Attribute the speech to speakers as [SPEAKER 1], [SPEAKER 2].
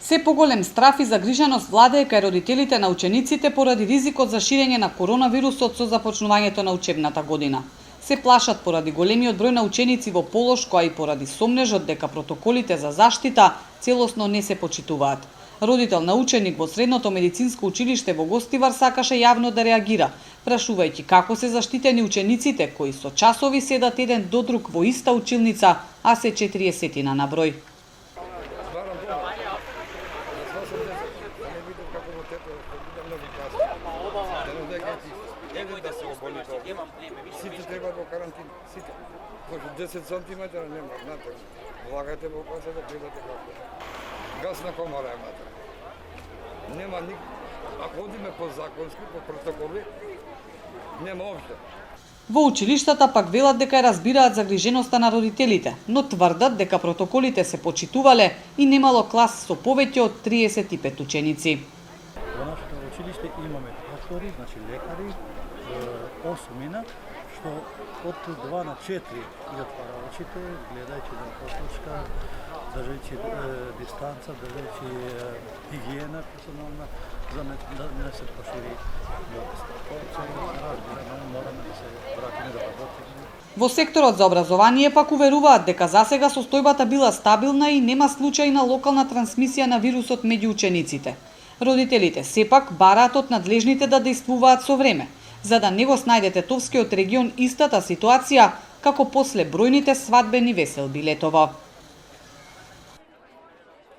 [SPEAKER 1] Се поголем страф и загриженост владее кај родителите на учениците поради ризикот за ширење на коронавирусот со започнувањето на учебната година. Се плашат поради големиот број на ученици во положко, а и поради сомнежот дека протоколите за заштита целосно не се почитуваат. Родител на ученик во Средното медицинско училиште во Гостивар сакаше јавно да реагира, прашувајќи како се заштитени учениците кои со часови седат еден до друг во иста училница, а се 40 на број.
[SPEAKER 2] Сите треба во карантина, сите. 10 сантиметра нема, знаете. Влагате во каса да гледате како. Гасна комара е внатре. Нема ник... Ако одиме по законски, по протоколи, нема опште.
[SPEAKER 1] Во училиштата пак велат дека разбираат загриженоста на родителите, но тврдат дека протоколите се почитувале и немало клас со повеќе од 35 ученици.
[SPEAKER 3] Во нашето училиште имаме доктори, значи лекари, осмина, што од 2 на 4 ги отвара очите, гледајќи на поточка, држајќи дистанца, држајќи хигиена персонална, за да не се пошири болест. Разбираме, мораме да се вратиме да работиме.
[SPEAKER 1] Во секторот за образование пак уверуваат дека засега состојбата била стабилна и нема случај на локална трансмисија на вирусот меѓу учениците. Родителите сепак бараат од надлежните да действуваат со време, за да не го снајде Тетовскиот регион истата ситуација како после бројните свадбени веселби летово.